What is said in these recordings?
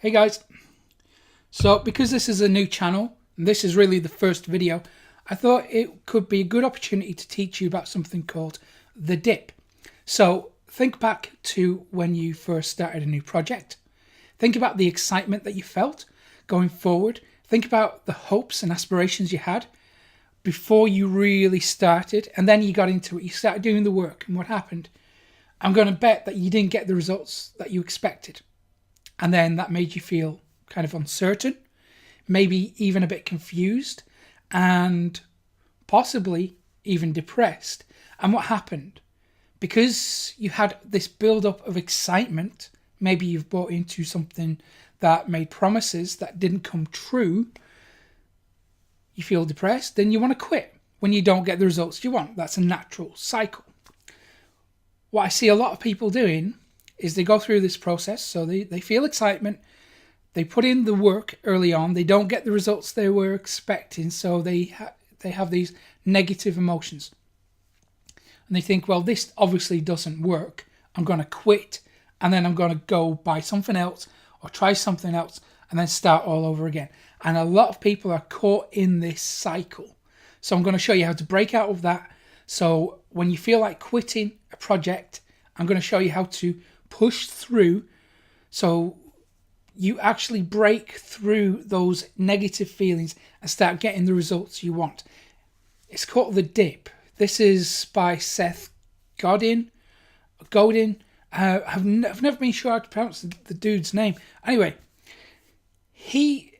Hey guys, so because this is a new channel, and this is really the first video, I thought it could be a good opportunity to teach you about something called the dip. So think back to when you first started a new project. Think about the excitement that you felt going forward. Think about the hopes and aspirations you had before you really started, and then you got into it. You started doing the work, and what happened? I'm going to bet that you didn't get the results that you expected. And then that made you feel kind of uncertain, maybe even a bit confused, and possibly even depressed. And what happened? Because you had this build-up of excitement, maybe you've bought into something that made promises that didn't come true, you feel depressed, then you want to quit when you don't get the results you want. That's a natural cycle. What I see a lot of people doing is they go through this process, so they feel excitement, they put in the work early on, they don't get the results they were expecting, so they have these negative emotions. And they think, well, this obviously doesn't work, I'm going to quit, and then I'm going to go buy something else or try something else and then start all over again. And a lot of people are caught in this cycle. So I'm going to show you how to break out of that. So when you feel like quitting a project, I'm going to show you how to push through so you actually break through those negative feelings and start getting the results you want. It's called the dip. This is by Seth Godin. I've never been sure how to pronounce the dude's name. Anyway, he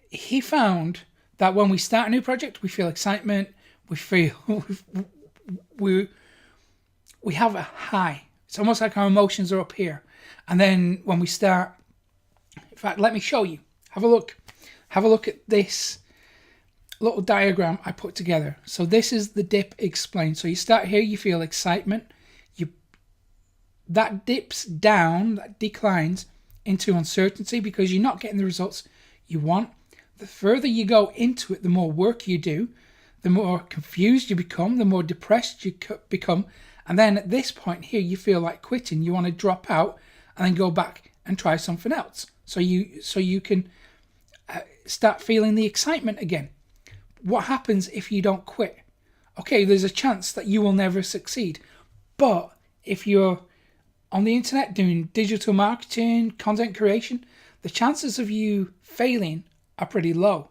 found that when we start a new project, we feel excitement, we feel we have a high. It's almost like our emotions are up here. And then when we start, in fact, let me show you. Have a look at this little diagram I put together. So this is the dip explained. So you start here, you feel excitement. That dips down, that declines into uncertainty because you're not getting the results you want. The further you go into it, the more work you do, the more confused you become, the more depressed you become. And then at this point here, you feel like quitting. You want to drop out and then go back and try something else. So you can start feeling the excitement again. What happens if you don't quit? Okay, there's a chance that you will never succeed. But if you're on the internet doing digital marketing, content creation, the chances of you failing are pretty low.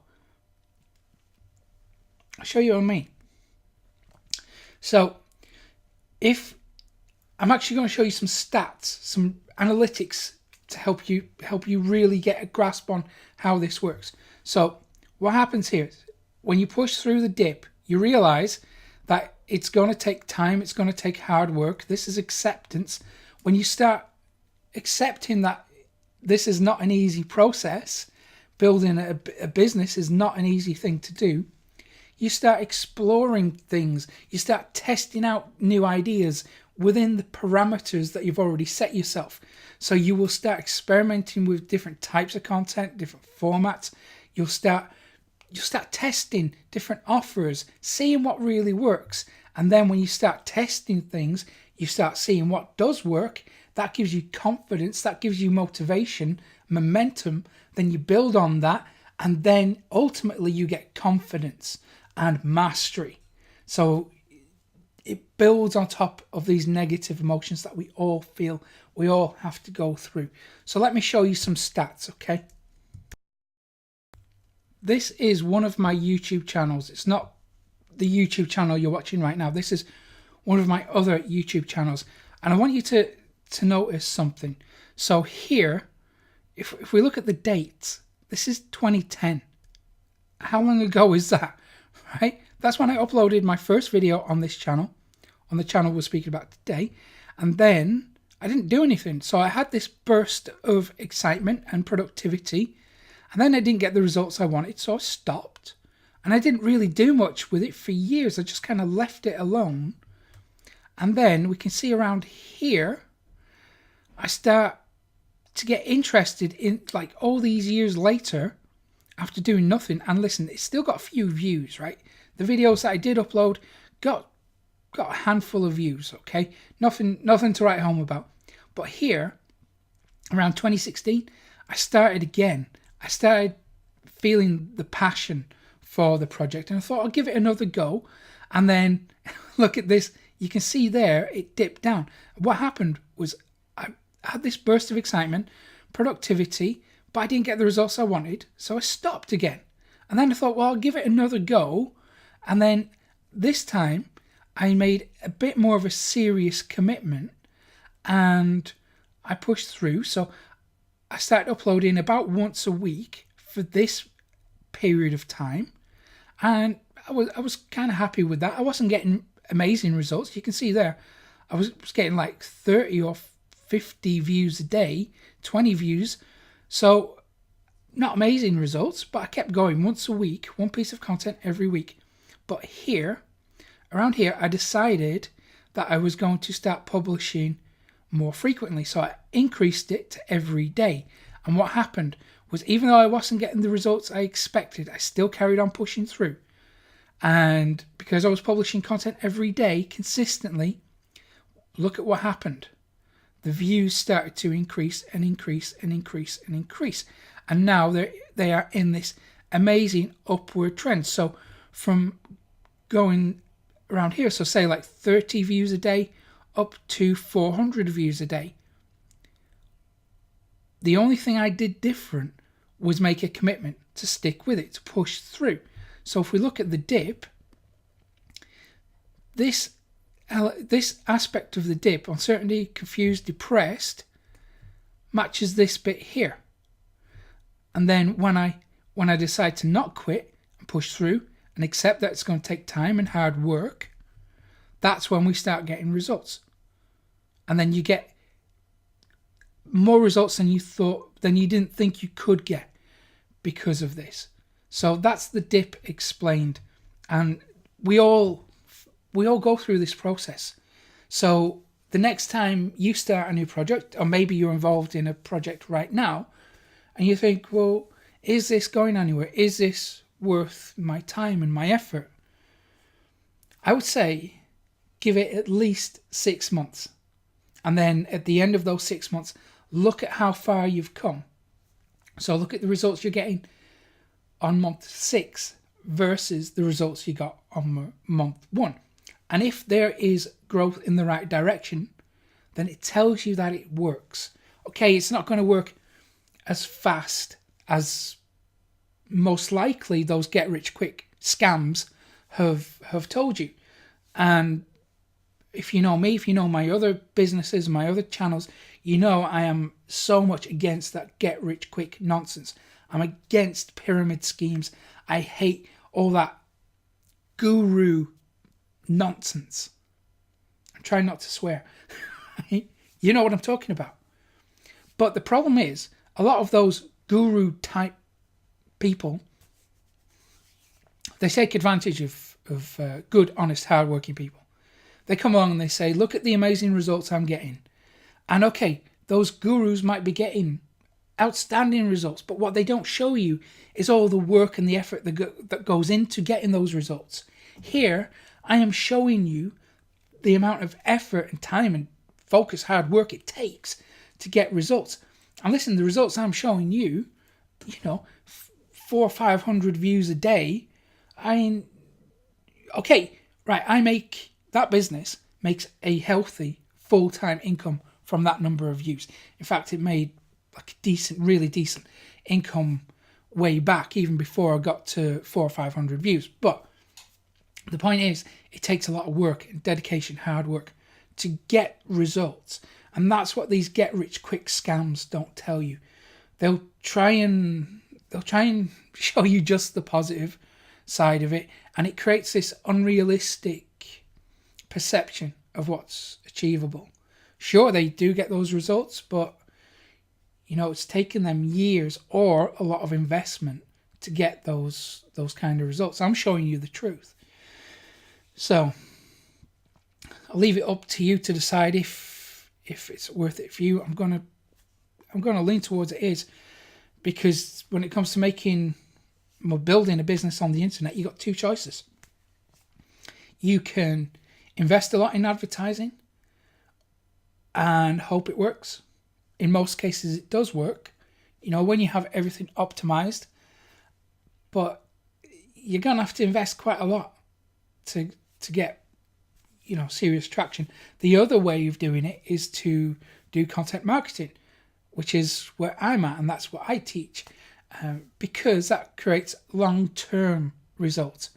I'll show you what I mean. So if I'm actually going to show you some stats, some analytics to help you really get a grasp on how this works. So what happens here is when you push through the dip, you realize that it's going to take time, it's going to take hard work. This is acceptance. When you start accepting that this is not an easy process, building a business is not an easy thing to do, you start exploring things, you start testing out new ideas within the parameters that you've already set yourself. So you will start experimenting with different types of content, different formats. You'll start testing different offers, seeing what really works. And then when you start testing things, you start seeing what does work. That gives you confidence, that gives you motivation, momentum. Then you build on that, and then ultimately you get confidence and mastery. So it builds on top of these negative emotions that we all feel, we all have to go through. So let me show you some stats, okay? This is one of my YouTube channels. It's not the YouTube channel you're watching right now. This is one of my other YouTube channels. And I want you to notice something. So here, if we look at the dates, this is 2010. How long ago is that, right? That's when I uploaded my first video on this channel, on the channel we're speaking about today. And then I didn't do anything. So I had this burst of excitement and productivity. And then I didn't get the results I wanted, so I stopped. And I didn't really do much with it for years. I just kind of left it alone. And then we can see around here, I start to get interested in, like, all these years later, after doing nothing. And listen, it's still got a few views, right? The videos that I did upload got a handful of views, okay? Nothing to write home about. But here, around 2016, I started again. I started feeling the passion for the project, and I thought I'll give it another go. And then look at this, you can see there it dipped down. What happened was I had this burst of excitement, productivity, but I didn't get the results I wanted, so I stopped again. And then I thought, well, I'll give it another go. And then this time I made a bit more of a serious commitment, and I pushed through. So I started uploading about once a week for this period of time, and I was kind of happy with that. I wasn't getting amazing results. You can see there, I was getting like 30 or 50 views a day, 20 views. So not amazing results, but I kept going once a week, one piece of content every week. But around here, I decided that I was going to start publishing more frequently. So I increased it to every day. And what happened was, even though I wasn't getting the results I expected, I still carried on pushing through. And because I was publishing content every day consistently, look at what happened. The views started to increase and increase and increase and increase. And now they are in this amazing upward trend. So from going around here, so say like 30 views a day up to 400 views a day. The only thing I did different was make a commitment to stick with it, to push through. So if we look at the dip, this aspect of the dip, uncertainty, confused, depressed, matches this bit here. And then when I decide to not quit and push through and accept that it's going to take time and hard work, that's when we start getting results. And then you get more results than you didn't think you could get because of this. So that's the dip explained. And we all go through this process. So the next time you start a new project, or maybe you're involved in a project right now, and you think, well, is this going anywhere? Is this worth my time and my effort? I would say give it at least 6 months. And then at the end of those 6 months, look at how far you've come. So look at the results you're getting on month 6 versus the results you got on month 1. And if there is growth in the right direction, then it tells you that it works. Okay, it's not going to work as fast as most likely those get-rich-quick scams have told you. And if you know me, if you know my other businesses, my other channels, you know I am so much against that get-rich-quick nonsense. I'm against pyramid schemes. I hate all that guru nonsense. I'm trying not to swear. You know what I'm talking about. But the problem is, a lot of those guru type people, they take advantage of good, honest, hardworking people. They come along and they say, look at the amazing results I'm getting. And okay, those gurus might be getting outstanding results, but what they don't show you is all the work and the effort that goes into getting those results. Here, I am showing you the amount of effort and time and focus, hard work it takes to get results. And listen, the results I'm showing you, 400 or 500 views a day. That business makes a healthy full-time income from that number of views. In fact, it made like a really decent income way back, even before I got to 400 or 500 views. But the point is, it takes a lot of work and dedication, hard work to get results. And that's what these get-rich-quick scams don't tell you. They'll try and show you just the positive side of it, and it creates this unrealistic perception of what's achievable. Sure, they do get those results, but it's taken them years or a lot of investment to get those kind of results. I'm showing you the truth. So I'll leave it up to you to decide if it's worth it for you. I'm gonna lean towards it is, because when it comes to building a business on the internet, you got two choices. You can invest a lot in advertising and hope it works. In most cases, it does work. you know, when you have everything optimized. But you're going to have to invest quite a lot to get, you know, serious traction. The other way of doing it is to do content marketing, which is where I'm at, and that's what I teach, because that creates long-term results.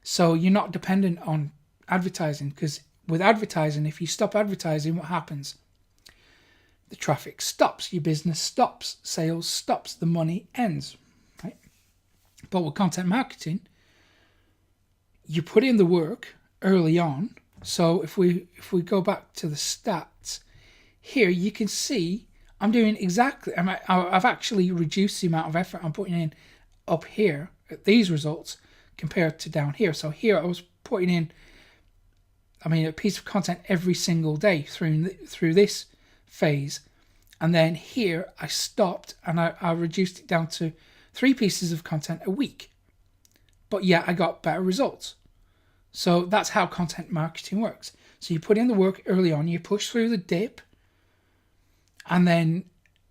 So you're not dependent on advertising, because with advertising, if you stop advertising, what happens? The traffic stops, your business stops, sales stops, the money ends, right? But with content marketing, you put in the work early on. So if we go back to the stats here, you can see I'm doing exactly, I've actually reduced the amount of effort I'm putting in up here at these results compared to down here. So here I was putting in, a piece of content every single day through this phase. And then here I stopped and I reduced it down to 3 pieces of content a week. But yeah, I got better results. So that's how content marketing works. So you put in the work early on, you push through the dip, and then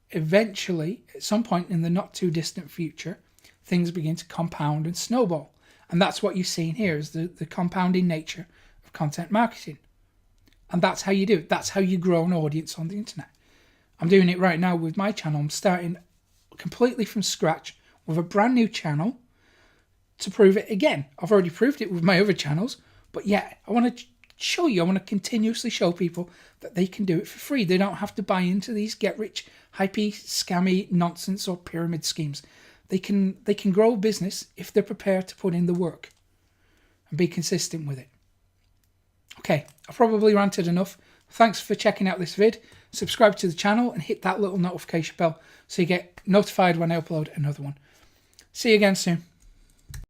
eventually, at some point in the not too distant future, things begin to compound and snowball. And that's what you're seeing here, is the compounding nature of content marketing. And that's how you do it. That's how you grow an audience on the internet. I'm doing it right now with my channel. I'm starting completely from scratch with a brand new channel to prove it again. I've already proved it with my other channels, but yeah, I want to show you, I want to continuously show people that they can do it for free. They don't have to buy into these get-rich, hypey, scammy nonsense or pyramid schemes. They can grow a business if they're prepared to put in the work and be consistent with it. Okay, I've probably ranted enough. Thanks for checking out this vid. Subscribe to the channel and hit that little notification bell so you get notified when I upload another one. See you again soon.